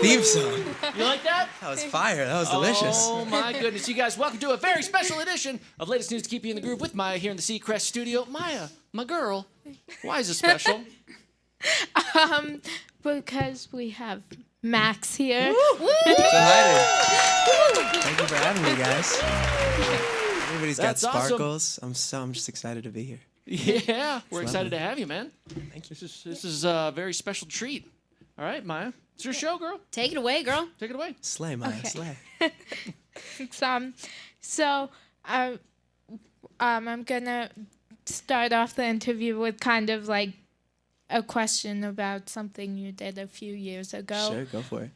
theme song. You like that? That was fire. That was delicious. Oh my goodness. You guys, welcome to a very special edition of Latest News to Keep You in the Groove with Maya here in the Seacrest studio. Maya, my girl, why is it special? Because we have Max here. Delighted. Thank you for having me, guys. Everybody's That's got awesome. sparkles. I'm just excited to be here. Yeah, we're excited to have you, man. Thank you. This is a very special treat. All right, Maya, it's your show, girl. Take it away, girl. Take it away. Slay, Maya, Okay. slay. I'm gonna start off the interview with kind of like a question about something you did a few years ago. Sure, go for it.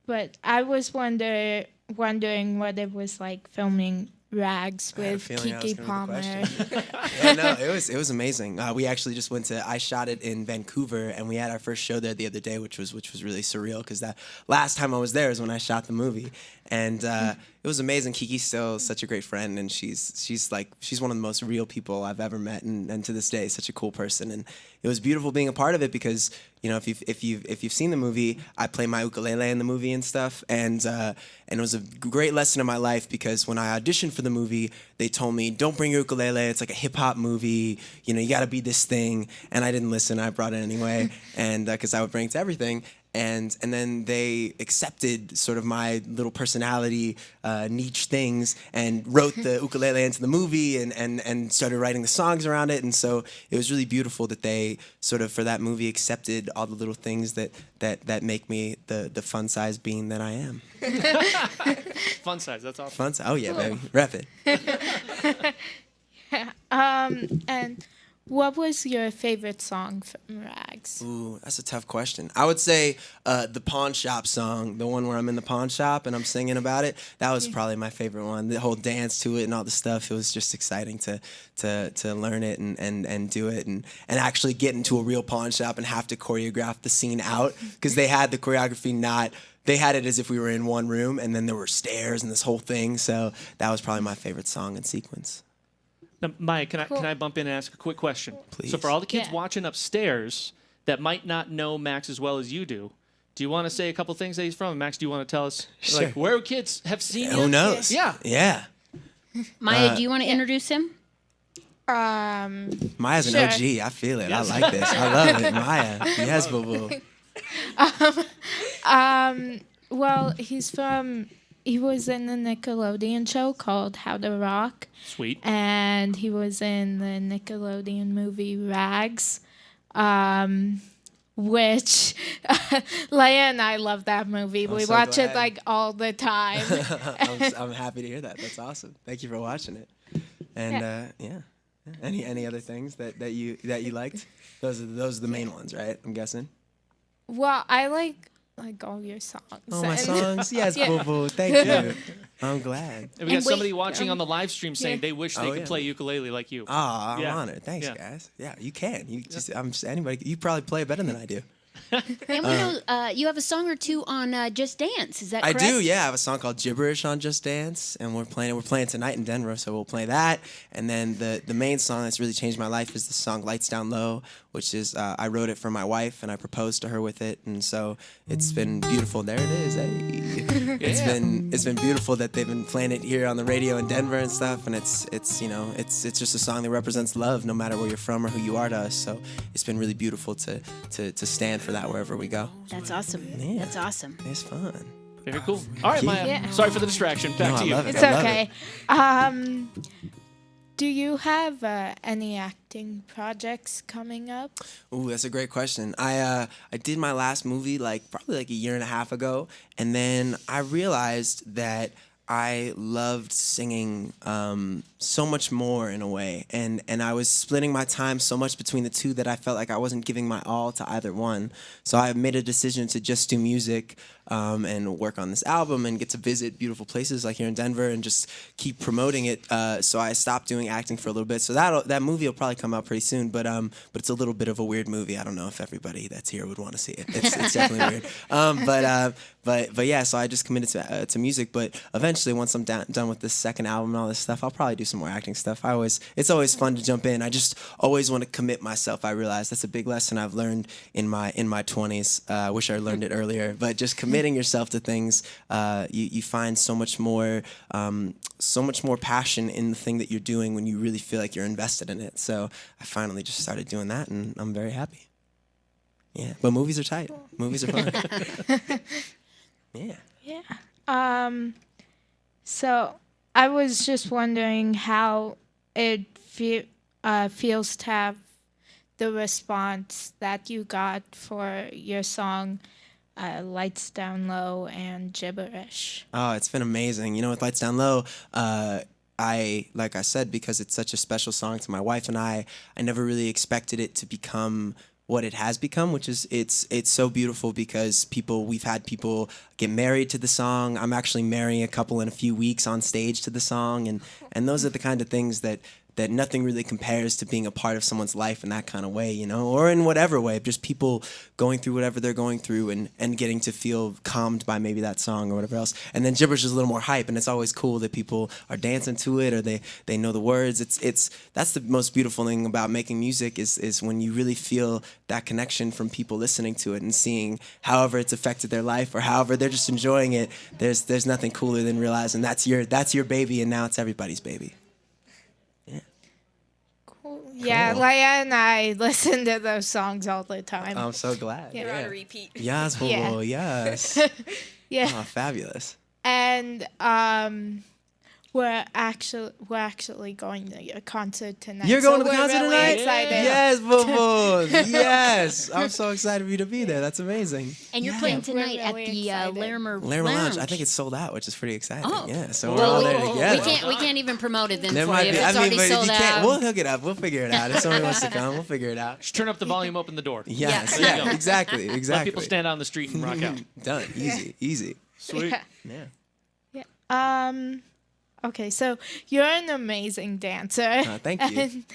But I was wondering what it was like filming Rags I had a with feeling I was Kiki gonna Palmer. get the question. Yeah, no, it was amazing. We actually just I shot it in Vancouver, and we had our first show there the other day, which was really surreal because that last time I was there is when I shot the movie, and it was amazing. Kiki's still such a great friend, and she's one of the most real people I've ever met, and to this day, such a cool person. And it was beautiful being a part of it because if you've seen the movie, I play my ukulele in the movie and stuff, and it was a great lesson in my life because when I auditioned for the movie, they told me, don't bring your ukulele, it's like a hip hop movie, you gotta be this thing, and I didn't listen. I brought it anyway, and because I would bring it to everything. And then they accepted sort of my little personality niche things and wrote the ukulele into the movie and started writing the songs around it. And so it was really beautiful that they sort of, for that movie, accepted all the little things that make me the fun size being that I am. Fun size, that's awesome. Fun size. Oh, yeah, baby. Rep it. And what was your favorite song from Rags? Ooh, that's a tough question. I would say the Pawn Shop song, the one where I'm in the pawn shop and I'm singing about it. That was probably my favorite one. The whole dance to it and all the stuff. It was just exciting to learn it and do it and actually get into a real pawn shop and have to choreograph the scene out because they had the choreography they had it as if we were in one room and then there were stairs and this whole thing. So that was probably my favorite song in sequence. Now, Maya, can I bump in and ask a quick question? Please. So for all the kids Yeah. watching upstairs that might not know Max as well as you do you want to say a couple things that he's from? Max, do you want to tell us Sure. where kids have seen you? Who knows? Yeah. Yeah. Maya, do you want to introduce him? Maya's an Sure. OG. I feel it. Yes. I like this. I love it. Maya. Yes, boo-boo. Well, he was in the Nickelodeon show called How to Rock. Sweet. And he was in the Nickelodeon movie Rags, which Leia and I love that movie. We so watch it glad. like all the time. I'm happy to hear that. That's awesome. Thank you for watching it. And yeah. Any other things that you liked? Those are the main ones, right? I'm guessing. Well, I like all your songs. Oh, my And- songs? Yes, Yeah. boo-boo. Thank you. I'm glad. And we got And somebody wait, watching on the live stream saying they wish they Oh, could yeah. play ukulele like you. Ah, I'm Yeah. honored. Thanks, Yeah. guys. Yeah, you can. Anybody. You probably play it better than I do. And we know you have a song or two on Just Dance. Is that I correct? do, yeah. I have a song called Gibberish on Just Dance, and we're playing tonight in Denver, so we'll play that. And then the main song that's really changed my life is the song Lights Down Low, which is I wrote it for my wife and I proposed to her with it, and so it's been beautiful. There it is. Hey. It's been beautiful that they've been playing it here on the radio in Denver and stuff, and it's just a song that represents love no matter where you're from or who you are to us. So it's been really beautiful to stand for that wherever we go. That's awesome. Yeah. That's awesome. It's fun. Very cool. All right, you. Maya. Yeah. Sorry for the distraction. Back No, to I you. love it. It's I love okay. Do you have any acting projects coming up? Ooh, that's a great question. I did my last movie probably a year and a half ago, and then I realized that I loved singing so much more in a way, and I was splitting my time so much between the two that I felt like I wasn't giving my all to either one. So I made a decision to just do music and work on this album and get to visit beautiful places like here in Denver and just keep promoting it. So I stopped doing acting for a little bit. So that movie will probably come out pretty soon, but it's a little bit of a weird movie. I don't know if everybody that's here would want to see it. It's definitely weird. But yeah, so I just committed to music. But eventually, once I'm done with this second album and all this stuff, I'll probably do some more acting stuff. It's always fun to jump in. I just always want to commit myself. I realize that's a big lesson I've learned in my 20s. I wish I learned it earlier, but just committing yourself to things, you find so much more passion in the thing that you're doing when you really feel like you're invested in it. So I finally just started doing that, and I'm very happy. Yeah, but movies are tight. Movies are fun. Yeah. Yeah. So I was just wondering how it feels to have the response that you got for your song Lights Down Low and Gibberish. Oh, it's been amazing. With Lights Down Low, like I said, because it's such a special song to my wife and I never really expected it to become what it has become, which is it's so beautiful because we've had people get married to the song. I'm actually marrying a couple in a few weeks on stage to the song, and those are the kind of things that nothing really compares to being a part of someone's life in that kind of way, or in whatever way, just people going through whatever they're going through and getting to feel calmed by maybe that song or whatever else. And then Gibberish is a little more hype, and it's always cool that people are dancing to it or they know the words. That's the most beautiful thing about making music is when you really feel that connection from people listening to it and seeing however it's affected their life or however they're just enjoying it. There's nothing cooler than realizing that's your baby and now it's everybody's baby. Yeah, Leia and I listen to those songs all the time. I'm so glad. Yeah. They're on repeat. Yes, Yeah. Yes. Yeah. Oh, fabulous. And we're actually going to a concert tonight. You're going so to the we're concert really tonight? Excited. Yes, Boo-Boo. Yes. I'm so excited for you to be there. That's amazing. And you're playing tonight We're at really the excited. Larimer Lounge. I think it's sold out, which is pretty exciting. Oh. Yeah, so we're Well, all there together. we can't even promote it then There for might you if be. it's already but if sold you can't, out. we'll hook it up. We'll figure it out. If somebody wants to come, we'll figure it out. Just turn up the volume, open the door. Yes. There you Yeah. go. Exactly. Let people stand out on the street and rock out. Done. Easy. Sweet. Yeah. Yeah. Yeah. Okay, so you're an amazing dancer. Thank you. And,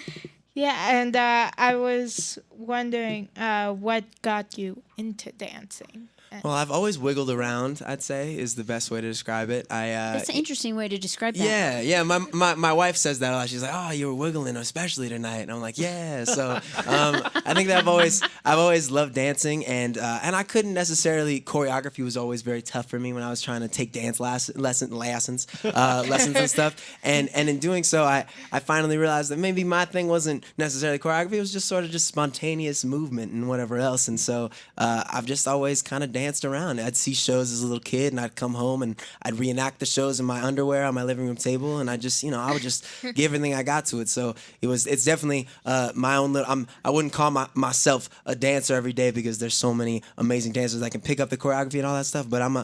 and I was wondering what got you into dancing. Well, I've always wiggled around, I'd say, is the best way to describe it. That's an interesting way to describe that. Yeah. My wife says that a lot. She's like, "Oh, you were wiggling, especially tonight." And I'm like, "Yeah." So I think that I've always loved dancing, and I couldn't necessarily. Choreography was always very tough for me when I was trying to take dance lessons and stuff. And in doing so, I finally realized that maybe my thing wasn't necessarily choreography. It was just sort of just spontaneous movement and whatever else. And so I've just always kind of danced around. I'd see shows as a little kid, and I'd come home and I'd reenact the shows in my underwear on my living room table, and I just, I would just give everything I got to it. So it's definitely my own little. I wouldn't call myself a dancer every day because there's so many amazing dancers that can pick up the choreography and all that stuff. But I'm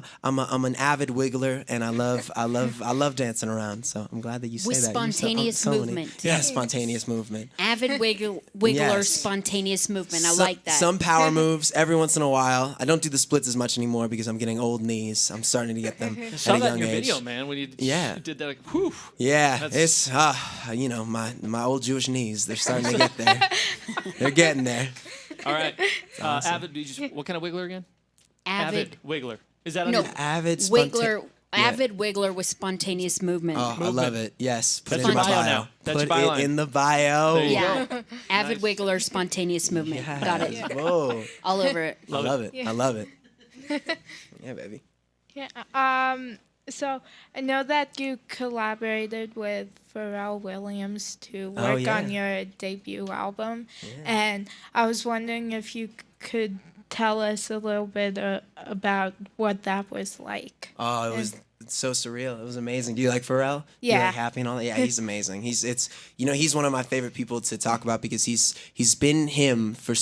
an avid wiggler, and I love dancing around. So I'm glad that you say With that. spontaneous movement. Yeah, spontaneous movement. Avid wiggler, Yes. spontaneous movement. I like that. Some power moves every once in a while. I don't do the splits as much anymore because I'm getting old knees. I'm starting to get them I at saw a that young in your age. video, man. When you Yeah. did that, like, whew. Yeah, That's- it's my old Jewish knees. They're starting to get there. They're getting there. All right. Avid, what kind of wiggler again? Avid wiggler. Is that No. under? Avid wiggler. Yeah. Avid wiggler with spontaneous movement. Oh, I love it. Yes, put That's it in my your bio bio. now. That's Put your bio it line. in the bio. There you Yeah. go. Avid Nice. wiggler, spontaneous movement. Yes. Got it. Whoa, All over it. I love it. Yeah. I love it. Yeah, baby. Yeah. So I know that you collaborated with Pharrell Williams to work yeah. on your debut album, and I was wondering if you could tell us a little bit about what that was like. Oh, it was so surreal. It was amazing. Do you like Pharrell? Do you Yeah. like Happy and all that? Yeah, he's amazing. He's one of my favorite people to talk about because he's been him for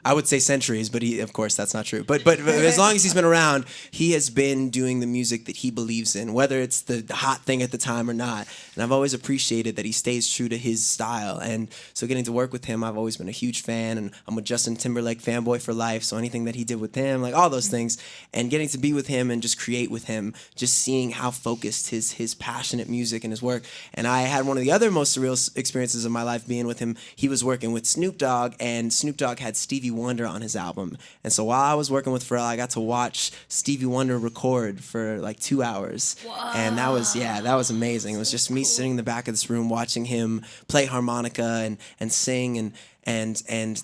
I would say centuries, but of course that's not true. But as long as he's been around, he has been doing the music that he believes in, whether it's the hot thing at the time or not. And I've always appreciated that he stays true to his style. And so getting to work with him, I've always been a huge fan, and I'm a Justin Timberlake fanboy for life. So anything that he did with him, like all those things, and getting to be with him and just create create with him, just seeing how focused his passionate music and his work. And I had one of the other most surreal experiences of my life being with him. He was working with Snoop Dogg, and Snoop Dogg had Stevie Wonder on his album. And so while I was working with Pharrell, I got to watch Stevie Wonder record for like 2 hours. Whoa. And that was amazing. It was just me sitting in the back of this room watching him play harmonica and sing, and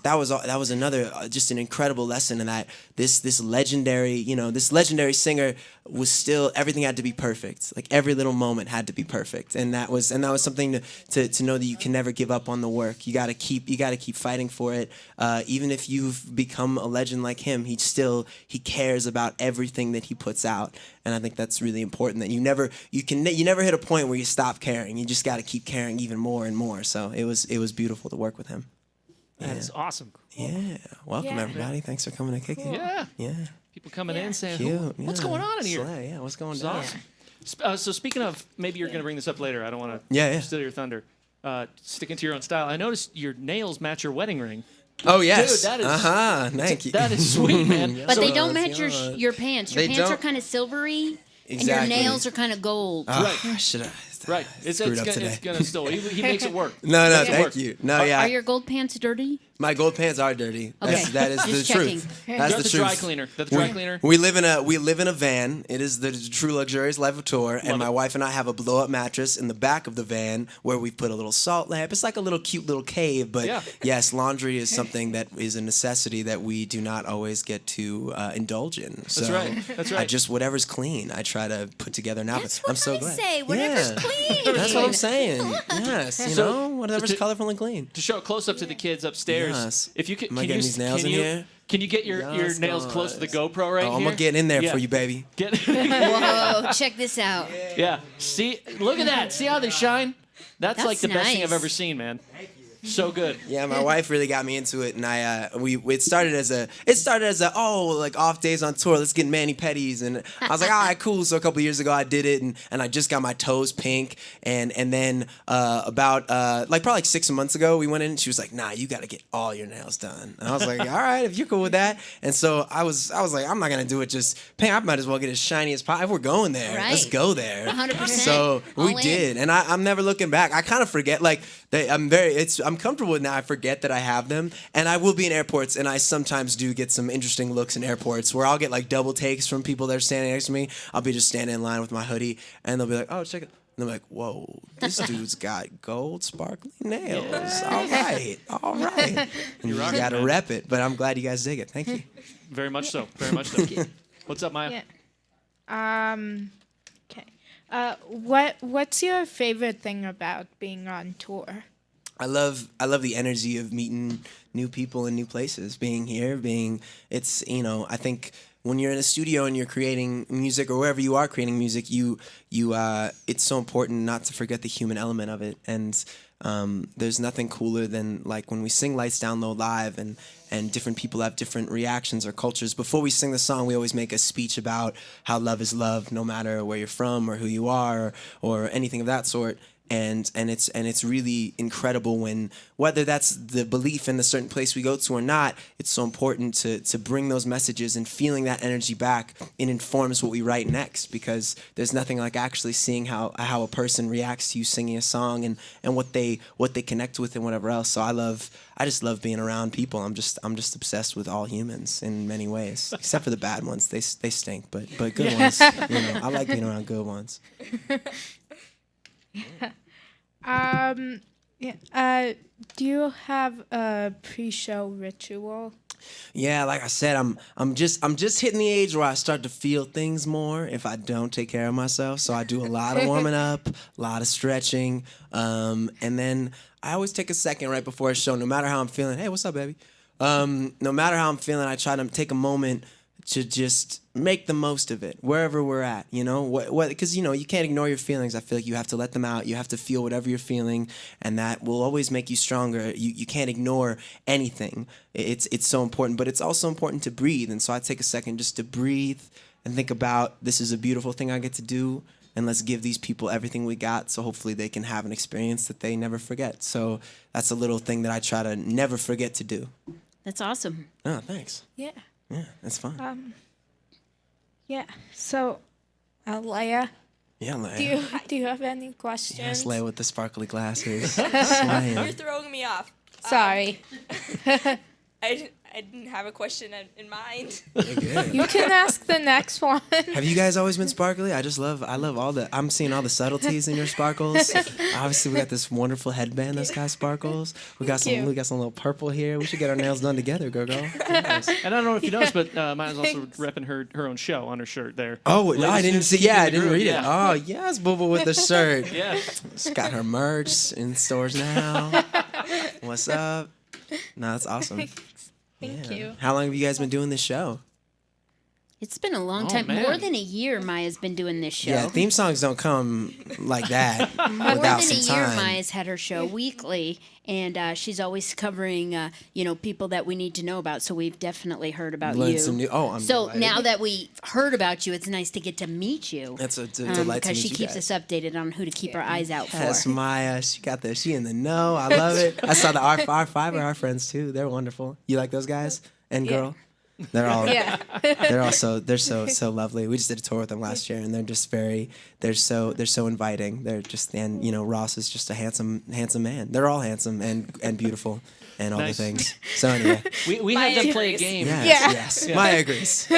that was another just an incredible lesson in that this legendary singer was still, everything had to be perfect. Like every little moment had to be perfect, and that was something to know that you can never give up on the work. You got to keep fighting for it. Even if you've become a legend like him, he cares about everything that he puts out, and I think that's really important. That you never hit a point where you stop caring. You just got to keep caring even more and more. So it was beautiful to work with him. That is awesome. Yeah. Welcome, everybody. Thanks for coming to Kick It. Yeah. Yeah. People coming in saying, Cute. what's going on in here? Yeah, what's going It's on? awesome. So speaking of, maybe you're going to bring this up later. I don't want to Yeah. steal your thunder. Sticking to your own style. I noticed your nails match your wedding ring. Oh, yes. Dude, that is... Thank you. That is sweet, man. But So- they don't match your pants. Your They pants are don't. kind of silvery, and Exactly. your nails are kind of gold. Right. Should I? Right. It's Screwed up gonna, today. it's gonna still. He makes it work. No, Makes it thank work. you. No, Are your gold pants dirty? My gold pants are dirty. Okay. That is Just the checking. truth. They're That's at the the truth. dry cleaner. They're at the dry cleaner. We live in a van. It is the true luxurious life of tour, and my wife and I have a blow up mattress in the back of the van where we put a little salt lamp. It's like a little cute little cave, but Yeah. yes, laundry is something that is a necessity that we do not always get to indulge in. So right. That's right. I just whatever's clean, I try to put together an outfit. That's what I'm so I glad. say. Whatever's Yeah. clean. That's what I'm saying. Yes, you So, know, whatever's to- colorful and clean. To show it close up to the kids upstairs. Yes. If you Am I getting these nails in here? Can you get your Yes, nails close to the guys. GoPro right Oh, here? I'm gonna get in there Yeah. for you, baby. Get. Whoa, check this out. Yeah. See, look at that. See how they shine? That's like the best thing I've nice. ever seen, man. So good. Yeah, my wife really got me into it, and it started as a like off days on tour. Let's get mani pedis, and I was like, all right, cool. So a couple years ago, I did it, and I just got my toes pink, and then about probably 6 months ago, we went in, and she was like, nah, you got to get all your nails done, and I was like, all right, if you're cool with that, and so I was like, I'm not gonna do it just pink. I might as well get as shiny as possible. If we're going there, let's Right. go there. 100%. So All we in. did, and I'm never looking back. I kind of forget, I'm comfortable with now. I forget that I have them, and I will be in airports, and I sometimes do get some interesting looks in airports where I'll get like double takes from people that are standing next to me. I'll be just standing in line with my hoodie, and they'll be like, "Oh, check it." And I'm like, "Whoa, this dude's got gold sparkly nails. All right. And you rocking, gotta man. rep it." But I'm glad you guys dig it. Thank you. Very much so. Very much so. What's up, Maya? Yeah. Okay. What's your favorite thing about being on tour? I love the energy of meeting new people in new places, being here, I think when you're in a studio and you're creating music or wherever you are creating music, it's so important not to forget the human element of it. And there's nothing cooler than like when we sing Lights Down Low live and different people have different reactions or cultures. Before we sing the song, we always make a speech about how love is love, no matter where you're from or who you are or anything of that sort. And it's really incredible when, whether that's the belief in the certain place we go to or not, it's so important to bring those messages, and feeling that energy back, it informs what we write next, because there's nothing like actually seeing how a person reacts to you singing a song and what they connect with and whatever else. So I just love being around people. I'm just obsessed with all humans in many ways, except for the bad ones. They stink, but good ones. I like being around good ones. Do you have a pre-show ritual? Yeah, like I said, I'm just hitting the age where I start to feel things more if I don't take care of myself. So I do a lot of warming up, a lot of stretching, and then I always take a second right before a show, no matter how I'm feeling. Hey, what's up, baby? No matter how I'm feeling, I try to take a moment to just make the most of it wherever we're at, because you can't ignore your feelings. I feel like you have to let them out. You have to feel whatever you're feeling, and that will always make you stronger. You can't ignore anything. It's so important, but it's also important to breathe. And so I take a second just to breathe and think about, this is a beautiful thing I get to do, and let's give these people everything we got, so hopefully they can have an experience that they never forget. So that's a little thing that I try to never forget to do. That's awesome. Oh, thanks. Yeah. Yeah, that's fun. Yeah. So, Leia, Yeah, Leia. do you have any questions? Yes, Leia with the sparkly glasses. You're Slaying. throwing me off. Sorry. I didn't have a question in mind. You're good. You can ask the next one. Have you guys always been sparkly? I love all the, I'm seeing all the subtleties in your sparkles. Obviously, we got this wonderful headband that's got sparkles. We got you. some little purple here. We should get our nails done together, girl. Yes. And I don't know if you noticed, but Maya's also repping her own show on her shirt there. Oh, no, I didn't see. Yeah, I didn't read it. Yeah. Oh, yes, Boo Boo with the shirt. Yeah. She's got her merch in stores now. What's up? No, that's awesome. Thank Yeah. you. How long have you guys been doing this show? It's been a long Oh, time. man. More than a year Maya's been doing this show. Yeah, theme songs don't come like that More without than a some year time. Maya's had her show weekly, and she's always covering, people that we need to know about. So we've definitely heard about Learned you. some new. Oh, I'm So delighted. now that we heard about you, it's nice to get to meet you. That's a delight to Because meet she you keeps guys. us updated on who to keep our eyes out Yes, for. Maya. She in the know. I love it. I saw the R5 are our friends too. They're wonderful. You like those guys and girl? They're all Yeah. they're so lovely. We just did a tour with them last year, and they're just they're so inviting. They're just, and Ross is just a handsome man. They're all handsome and beautiful and all Nice. the things. So anyway, We had them Maya play a agrees. game. yes. Yeah. Maya agrees.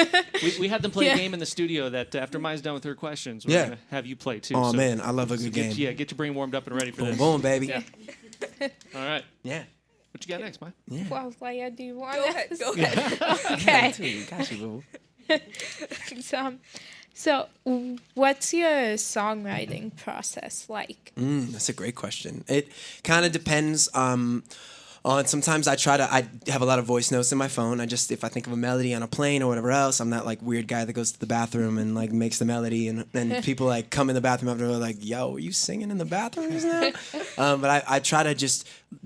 We had them play Yeah. a game in the studio that after Maya's done with her questions, we're Yeah. gonna have you play too. Oh So man, I love a good game. get your brain warmed up and ready for Boom this. boom baby. Yeah. All right. Yeah. What you got next, Maya? Well, Leia, do you want Go ahead. Go ahead. Okay. Dude, got you, boo. So, what's your songwriting process like? That's a great question. It kind of depends on sometimes I have a lot of voice notes in my phone. If I think of a melody on a plane or whatever else, I'm that like weird guy that goes to the bathroom and like makes the melody, and people like come in the bathroom after, they're like, yo, are you singing in the bathroom just now? But I try to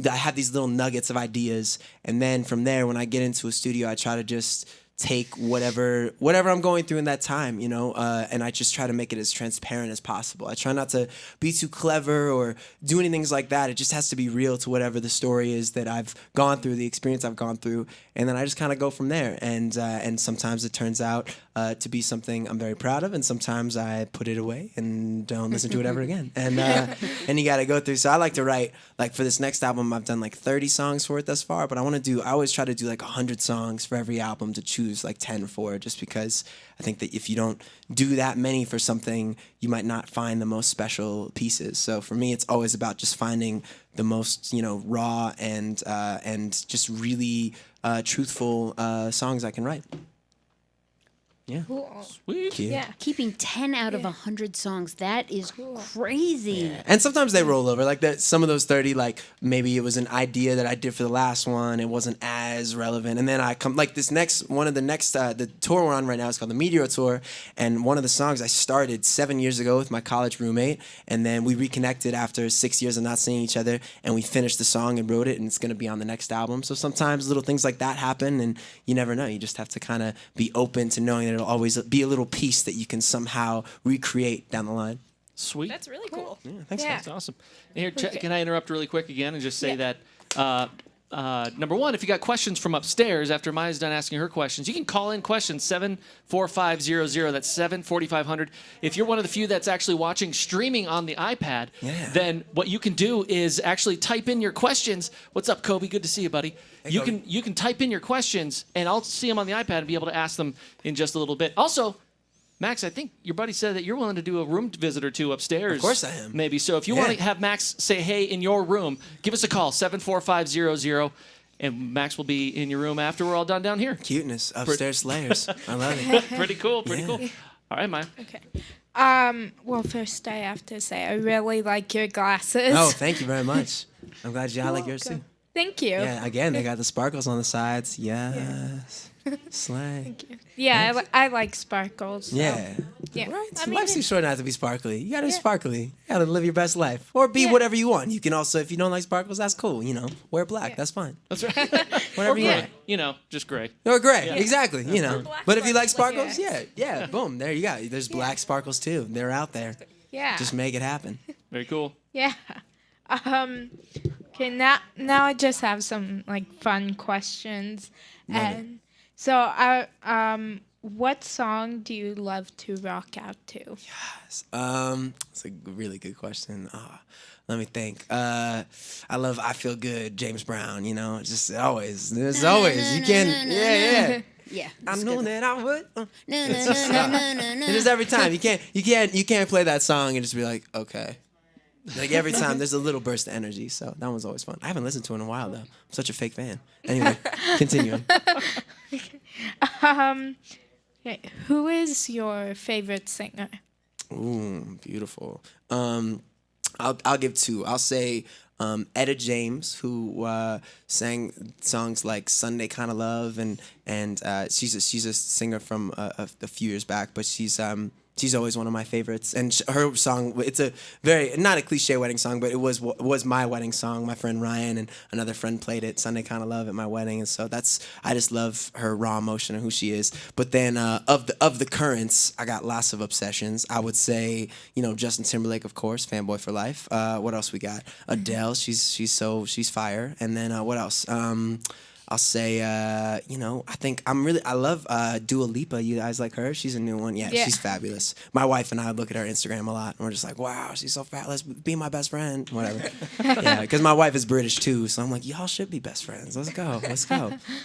I have these little nuggets of ideas, and then from there, when I get into a studio, I try to just take whatever I'm going through in that time, and I just try to make it as transparent as possible. I try not to be too clever or do anything like that. It just has to be real to whatever the story is that I've gone through, the experience I've gone through, and then I just kind of go from there. And sometimes it turns out to be something I'm very proud of, and sometimes I put it away and don't listen to it ever again. And you got to go through. So I like to write, like for this next album, I've done like 30 songs for it thus far, but I always try to do like 100 songs for every album, to choose like 10 for, just because I think that if you don't do that many for something, you might not find the most special pieces. So for me, it's always about just finding the most, raw and just really truthful songs I can write. Yeah. Cool. Sweet. Cute. Yeah. Keeping 10 out of 100 songs, that is crazy. And sometimes they roll over. Like that, some of those 30, like maybe it was an idea that I did for the last one. It wasn't as relevant. And then I come, like this next, the tour we're on right now is called the Meteor Tour. And one of the songs I started 7 years ago with my college roommate. And then we reconnected after 6 years of not seeing each other. And we finished the song and wrote it. And it's going to be on the next album. So sometimes little things like that happen. And you never know. You just have to kind of be open to knowing that it'll always be a little piece that you can somehow recreate down the line. Sweet. That's really cool. Yeah, thanks. Yeah. guys. That's awesome. Here, can I interrupt really quick again and just say that number one, if you got questions from upstairs after Maya's done asking her questions, you can call in questions 74500. That's 74500. If you're one of the few that's actually watching streaming on the iPad, then what you can do is actually type in your questions. What's up, Kobe? Good to see you, buddy. You can type in your questions, and I'll see them on the iPad and be able to ask them in just a little bit. Also, Max, I think your buddy said that you're willing to do a room visit or two upstairs. Of course I am. Maybe. So if you want to have Max say hey in your room, give us a call, 74500, and Max will be in your room after we're all done down here. Cuteness, upstairs layers. I love it. Pretty cool, pretty cool. All right, Maya. Okay. Well, first I have to say I really like your glasses. Oh, thank you very much. I'm glad y'all like yours too. Thank you. Yeah, again, they got the sparkles on the sides. Yes. Slay. Yeah, I like sparkles. So. Yeah. Yeah. Right. I mean, Life's too short not to be sparkly. You gotta be sparkly. You gotta live your best life. Or be whatever you want. You can also, if you don't like sparkles, that's cool. Wear black. That's fine. That's right. Whatever you want. You know, just gray. Or gray. Exactly. Black But if you like sparkles, sparkles, yeah. Boom. There you go. There's black sparkles too. They're out there. yeah. Just make it happen. Very cool. Yeah. Okay, now I just have some like fun questions. And so what song do you love to rock out to? It's a really good question. Let me think. I love "I Feel Good," James Brown. You know, just always. There's always you can. Yeah. Yeah. I it's knew good. that I would. It's just, It is every time. You can't play that song and just be like, okay. Like every time there's a little burst of energy. So that one's always fun. I haven't listened to it in a while though. I'm such a fake fan. Anyway, continuing. Okay, who is your favorite singer? Ooh, beautiful. I'll give two. I'll say Etta James, who sang songs like "Sunday Kind of Love," and she's a singer from a few years back, but she's always one of my favorites. And her song, it's a very not a cliche wedding song, but it was my wedding song. My friend Ryan and another friend played it, "Sunday Kind of Love," at my wedding, and so I just love her raw emotion and who she is. But then of the currents, I got lots of obsessions. I would say Justin Timberlake, of course, fanboy for life. What else we got? Adele, she's fire. And then what else? I'll say, I think I love Dua Lipa. You guys like her? She's a new one. Yeah, she's fabulous. My wife and I look at her Instagram a lot, and we're just like, wow, she's so fat. Let's be my best friend. Whatever. Yeah, because my wife is British too, so I'm like, y'all should be best friends. Let's go.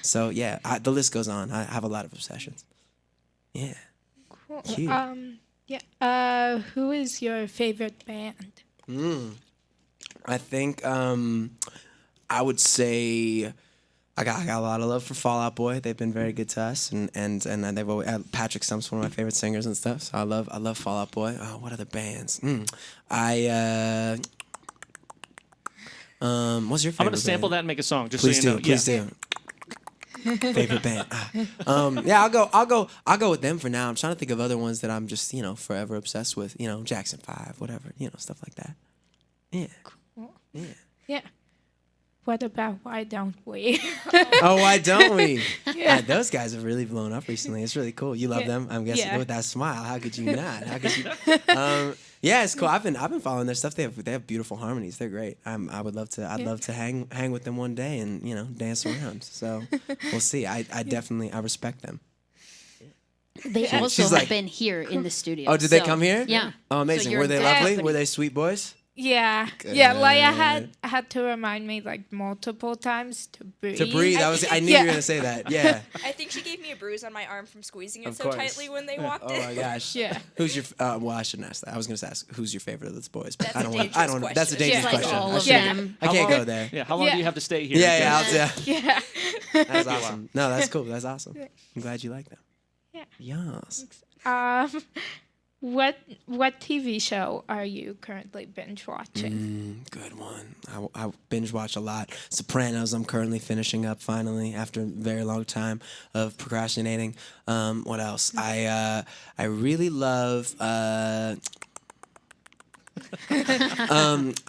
So yeah, the list goes on. I have a lot of obsessions. Yeah. Cool. Cute. Who is your favorite band? I think I would say. I got a lot of love for Fall Out Boy. They've been very good to us, and they've always Patrick Stump's one of my favorite singers and stuff. So I love Fall Out Boy. What other bands? What's your favorite? I'm gonna sample that and make a song. Just Please so you do. know. Please do. Favorite band. Yeah, I'll go with them for now. I'm trying to think of other ones that I'm just forever obsessed with. Jackson 5, whatever. Stuff like that. Yeah. Cool. Yeah. Yeah. What about Why Don't We? Oh, why don't we? Yeah. Those guys have really blown up recently. It's really cool. You love them, I'm guessing. Yeah. With that smile, how could you not? How could you? Yeah, it's cool. I've been following their stuff. They have beautiful harmonies. They're great. I would love to. I'd love to hang with them one day and dance around. So we'll see. I definitely respect them. They also she's have like- been here in the studio. Oh, did they so- come here? Yeah. Oh, amazing. you're Were they in lovely? company. Were they sweet boys? Yeah. Yeah, Leia had to remind me like multiple times to breathe. To breathe. I knew you were gonna say that. Yeah. I think she gave me a bruise on my arm from squeezing it Of so course. tightly when they walked Oh in. my gosh. Yeah. Who's your? Well, I shouldn't ask that. I was gonna ask who's your favorite of those boys, but That's I a don't want. dangerous I don't know. That's a question. dangerous Yeah. Like question. all I of shouldn't- them. I can't go there. Yeah. How long Yeah. do you have to stay here? Yeah. Yeah. That's awesome. No, that's cool. That's awesome. I'm glad you like them. Yeah. Yes. What TV show are you currently binge watching? Good one. I binge watch a lot. Sopranos. I'm currently finishing up finally after a very long time of procrastinating. What else? I really love. I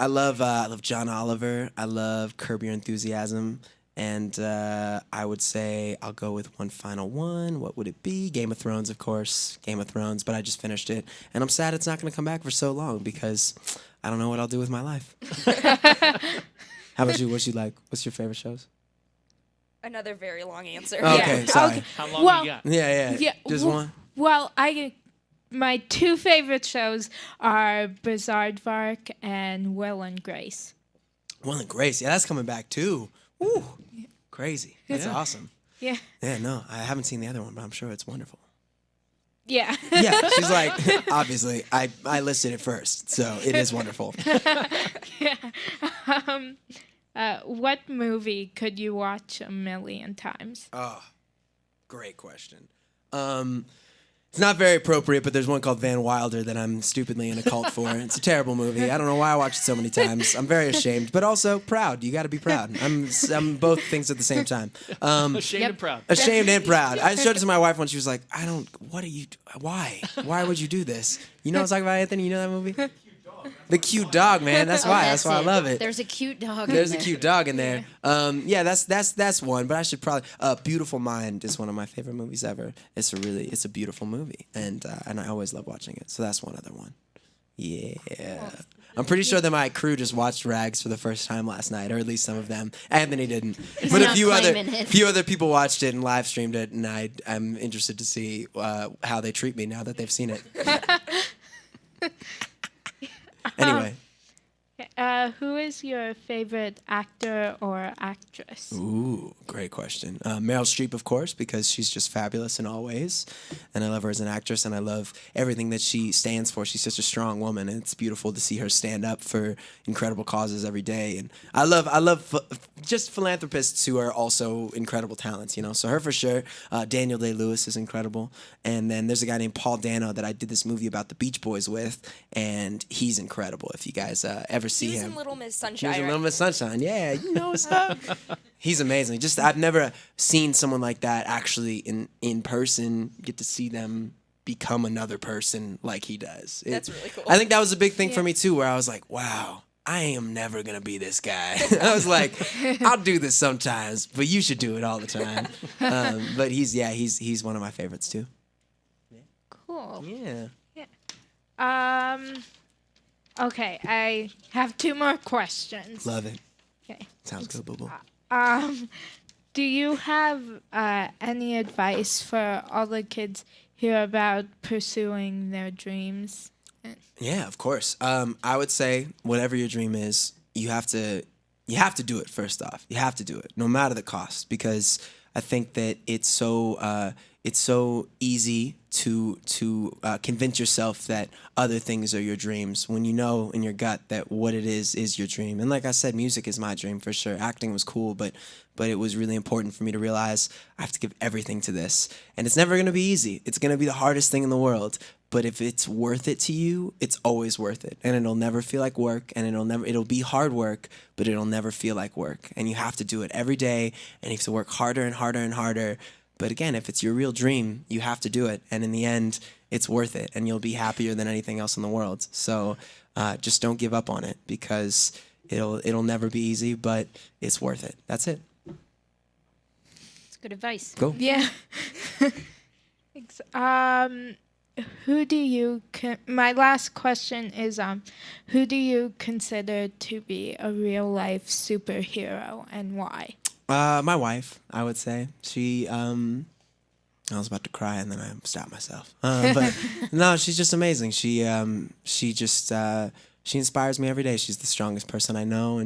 love John Oliver. I love Curb Your Enthusiasm. And I would say I'll go with one final one. What would it be? Game of Thrones, of course. Game of Thrones, but I just finished it. And I'm sad it's not going to come back for so long because I don't know what I'll do with my life. How about you? What you like? What's your favorite shows? Another very long answer. Oh, okay, sorry. Okay. How long Well, you got? Yeah. Just one? Well, my two favorite shows are Bizaardvark and Will and Grace. Will and Grace. Yeah, that's coming back too. Ooh, crazy. That's Yeah. awesome. Yeah. Yeah, no, I haven't seen the other one, but I'm sure it's wonderful. Yeah. Yeah, she's like, obviously, I listed it first, so it is wonderful. What movie could you watch a million times? Oh, great question. It's not very appropriate, but there's one called Van Wilder that I'm stupidly in a cult for. It's a terrible movie. I don't know why I watched it so many times. I'm very ashamed, but also proud. You got to be proud. I'm both things at the same time. Ashamed and proud. Ashamed and proud. I showed it to my wife once. She was like, why? Why would you do this? You know what I'm talking about, Anthony? You know that movie? The cute dog, man. That's why. That's why I love it. There's a cute dog. There's in a there. cute dog in there. Yeah, that's one. But I should probably. Beautiful Mind is one of my favorite movies ever. It's a beautiful movie, and I always love watching it. So that's one other one. Yeah. I'm pretty sure that my crew just watched Rags for the first time last night, or at least some of them. Anthony didn't, but a not few claiming it. other people watched it and live streamed it, and I'm interested to see how they treat me now that they've seen it. Anyway. Who is your favorite actor or actress? Ooh, great question. Meryl Streep, of course, because she's just fabulous in all ways, and I love her as an actress, and I love everything that she stands for. She's such a strong woman, and it's beautiful to see her stand up for incredible causes every day. And I love just philanthropists who are also incredible talents. So her for sure. Daniel Day-Lewis is incredible, and then there's a guy named Paul Dano that I did this movie about the Beach Boys with, and he's incredible. If you guys ever see He was him. in Little Miss He Sunshine. was in right? Little Miss Sunshine. Yeah, you know what's up. He's amazing. Just I've never seen someone like that actually in person. Get to see them become another person like he does. That's really cool. I think that was a big thing for me too, where I was like, wow, I am never gonna be this guy. I was like, I'll do this sometimes, but you should do it all the time. But he's one of my favorites too. Cool. Yeah, Okay, I have 2 more questions. love it. Okay. Sounds good, boo boo. Do you have any advice for all the kids here about pursuing their dreams? Yeah, of course. I would say whatever your dream is, you have to do it first off. You have to do it, no matter the cost, because I think that it's so easy to convince yourself that other things are your dreams when you know in your gut that what it is your dream. And like I said, music is my dream for sure. Acting was cool, but it was really important for me to realize I have to give everything to this. And it's never going to be easy. It's going to be the hardest thing in the world. But if it's worth it to you, it's always worth it. And it'll never feel like work, and it'll be hard work, but it'll never feel like work. And you have to do it every day, and you have to work harder and harder and harder. But again, if it's your real dream, you have to do it. And in the end, it's worth it, and you'll be happier than anything else in the world. So just don't give up on it, because it'll never be easy, but it's worth it. That's it. It's good advice. Go. Yeah. Thanks. Who do you my last question is who do you consider to be a real life superhero and why? My wife, I would say. She, I was about to cry and then I stopped myself. But no, she's just amazing. She inspires me every day. She's the strongest person I know,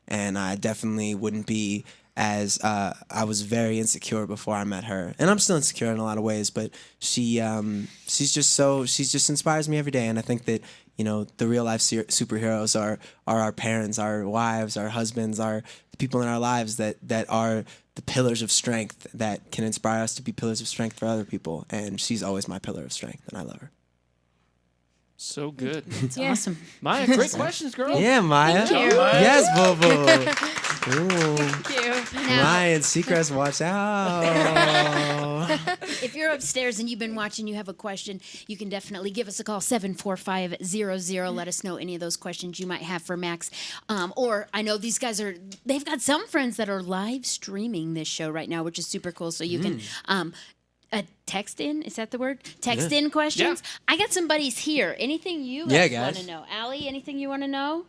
and I definitely wouldn't be as I was very insecure before I met her, and I'm still insecure in a lot of ways. But she just inspires me every day, and I think that the real life superheroes are our parents, our wives, our husbands, the people in our lives that are the pillars of strength that can inspire us to be pillars of strength for other people. And she's always my pillar of strength, and I love her. So good. It's awesome. Maya, great questions, girl. Yeah, Maya. Thank you. Yes, Bobo. Ooh. Thank you. Maya and Seacrest, watch out. If you're upstairs and you've been watching, you have a question, you can definitely give us a call, 745-00. Let us know any of those questions you might have for Max. Or I know these guys they've got some friends that are live streaming this show right now, which is super cool. So you can text in, is that the word? Text in questions. Yeah. I got some buddies here. Anything you Yeah, guys want to guys. know? Allie, anything you want to know?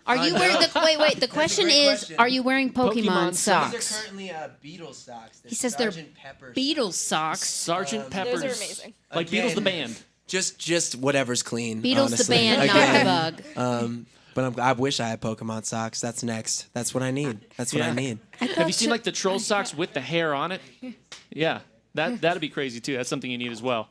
Are you wearing wait, the question great is, question. are you wearing Pokemon, Pokemon socks? These are currently Beatles socks. He says they're Beatles socks. Sergeant Pepper's. Those are amazing. Like Beatles the band. Just whatever's clean. Beatles honestly. the band, Again, not the bug. But I wish I had Pokemon socks. That's next. That's what I need. That's what I Yeah. need. Have you seen like the troll socks with the hair on it? Yeah, that'd be crazy too. That's something you need as well.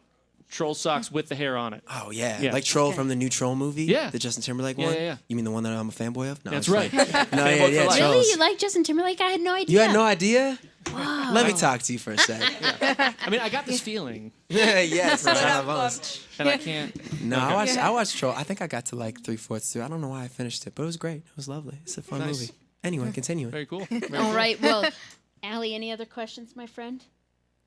Troll socks with the hair on it. Oh yeah, Yeah. like Troll from the new Troll movie. Yeah. The Justin Timberlake Yeah, one. yeah, yeah. You mean the one that I'm a fanboy of? No, That's I'm right. just kidding. No, Fanboy yeah, for yeah. life. Really? Trolls. You like Justin Timberlake? I had no idea. You had no idea? Let me talk to you for a sec. I mean, I got this feeling, Yes, Put it's up on the voice. lunch. and I can't. No, Okay. I watched Troll. I think I got to like 3/4 through. I don't know why I finished it, but it was great. It was lovely. It's a fun Nice. movie. Anyway, continue. Very cool. Very All cool. right. Well, Allie, any other questions, my friend?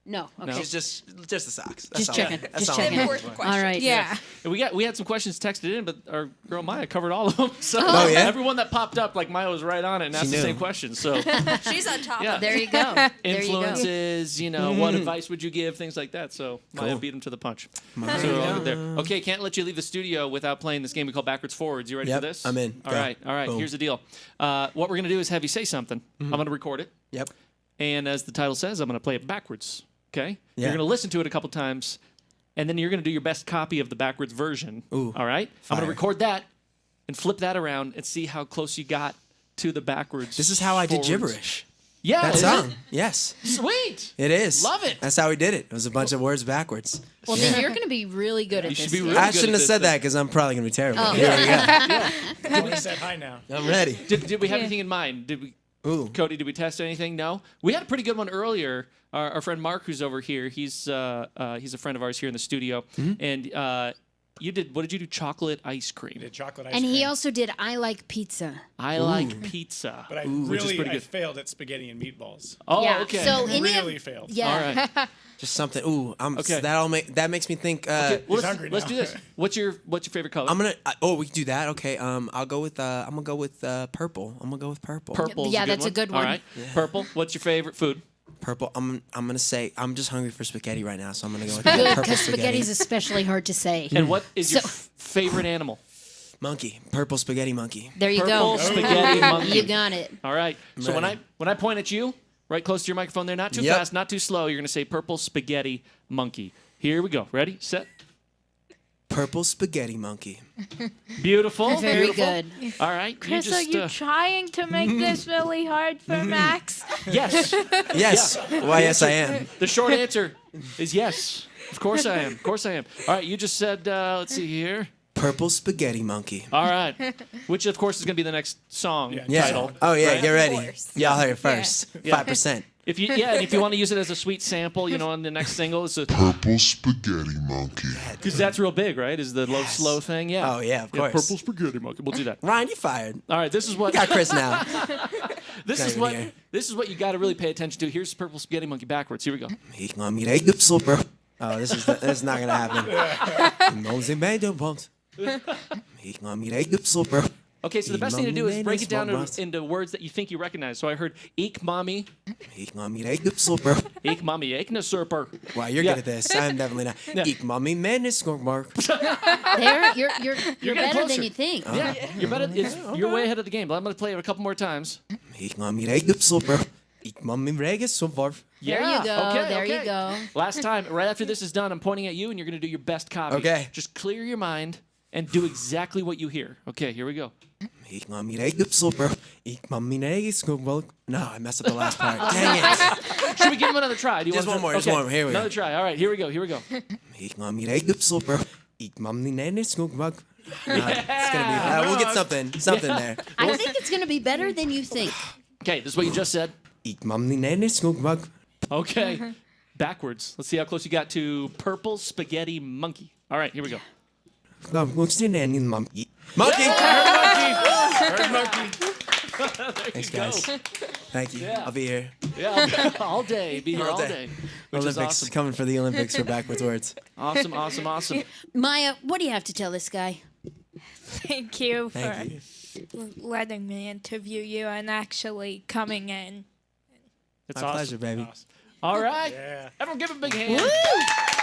No. Okay. She's just the socks. That's Just all. checking. That's Just all. checking. Important question. All right. Yeah. And we had some questions texted in, but our girl Maya covered all of them. So Oh, yeah? everyone that popped up, like Maya was right on it and asked the knew. same question. So She's on top Yeah. of There it. you go. There you go. influences, what advice would you give, things like that. So Maya Cool. beat him to the punch. So we're all good there. Okay, can't let you leave the studio without playing this game we call Backwards Forwards. You ready for Yep, this? I'm in. All Go. right. Boom. Here's the deal. What we're gonna do is have you say something. I'm gonna record it. Yep. And as the title says, I'm going to play it backwards. Okay? Yeah. You're going to listen to it a couple times, and then you're going to do your best copy of the backwards version. Ooh, all right? I'm going fire. to record that and flip that around and see how close you got to the backwards. This is how I did forwards. gibberish. Yeah. That is song. it? Yes. Sweet. It is. Love it. That's how we did it. It was a bunch of words backwards. Well, then you're going to be really good at You this. should be yeah. really I good shouldn't at have this said thing. that because I'm probably gonna be terrible. Oh. Here we go. Tony said hi now. I'm ready. Did we have anything in mind? Did we, Ooh. Cody, did we test anything? No? We had a pretty good one earlier. Our friend Mark, who's over here, he's a friend of ours here in the studio. Mm-hmm. And you did, what did you do? Chocolate ice cream. Did chocolate ice And cream. he also did I Like Pizza. I like pizza. But I which is really pretty I good. failed at spaghetti and meatballs. Oh, yeah. okay. So any Really of, failed. Yeah. All right. Just something. Ooh. Okay. That makes me think. Okay, well, He's hungry let's now. do this. What's your favorite color? I'm gonna. We can do that. Okay. I'll go with. I'm gonna go with purple. I'm gonna go with purple. Purple. Yeah, that's a good one. All right. Purple. What's your favorite food? Purple. I'm gonna say. I'm just hungry for spaghetti right now, so I'm gonna go with Good, purple because spaghetti. spaghetti's especially hard to say. And what is your So- favorite animal? Monkey. Purple spaghetti monkey. There you Purple go. spaghetti monkey. You got it. All right. So when ready. I point at you, right close to your microphone there, not too Yep. fast, not too slow, you're gonna say purple spaghetti monkey. Here we go. Ready? Set. Purple spaghetti monkey. Beautiful. Very beautiful. good. All right. Chris, you just, are you trying to make this really hard for Max? yes. Yes. Why? Yes, I am. The short answer is yes. Of course I am. Of course I am. All right. You just said. Let's see here. Purple spaghetti monkey. All right. Which, of course, is going to be the next song Yeah. title. Oh yeah. right? Get ready. course. Y'all heard it first. Yeah. 5%. And if you want to use it as a sweet sample, on the next single, it's Purple spaghetti monkey. because that's real big, right? Is the low slow thing? Yeah. Oh, yeah, of course. Purple spaghetti monkey. We'll do that. Ryan, you fired. All right. This is what Got Chris now. this Got is it what here. this is what you got to really pay attention to. Here's Purple Spaghetti Monkey backwards. Here we go. Ik mam hier een super. Oh, this is not gonna happen. Onze meiden want. Ik mam hier een super. Okay, so the best thing to do is break it down into words that you think you recognize. So I heard eek mommy, Ik mam hier een super. eek mommy, eek na surper. Wow, you're Yeah. good at this. I'm definitely not. Yeah. Ik mam mijn men is Mark. There, you're getting better closer. than you think. Yeah, you're better. You're way ahead of the game. But I'm going to play it a couple more times. Ik mam hier een super. Ik mam mijn regen super. There you go. Okay, There you okay. go. Last time, right after this is done, I'm pointing at you, and you're going to do your best copy. Okay. Just clear your mind and do exactly what you hear. Okay, here we go. Ik mam hier een super. Ik mam mijn eigen super. No, I messed up the last part. Dang it. Should we give him another try? Do you Just want one more, just okay. one more. Here we go. Another try. All right, here we go. Here we go. Ik mam hier een super. Ik mam mijn eigen super. It's gonna be. We'll get something there. I think it's going to be better than you think. Okay, this is what you just said. Ik mam mijn eigen super. Okay. Backwards. Let's see how close you got to Purple Spaghetti Monkey. All right, here we go. Nou, moet je in monkey. Monkey. Heard monkey. Thanks, guys. Thank you. Yeah. I'll be here. Yeah, all day. Be here all All day. day. Which is Olympics awesome. coming for the Olympics for backwards words. Awesome, awesome, awesome. Maya, what do you have to tell this guy? Thank you for Thank you. letting me interview you and actually coming in. It's My awesome. pleasure, baby. All right. Yeah. Everyone give him a big hand.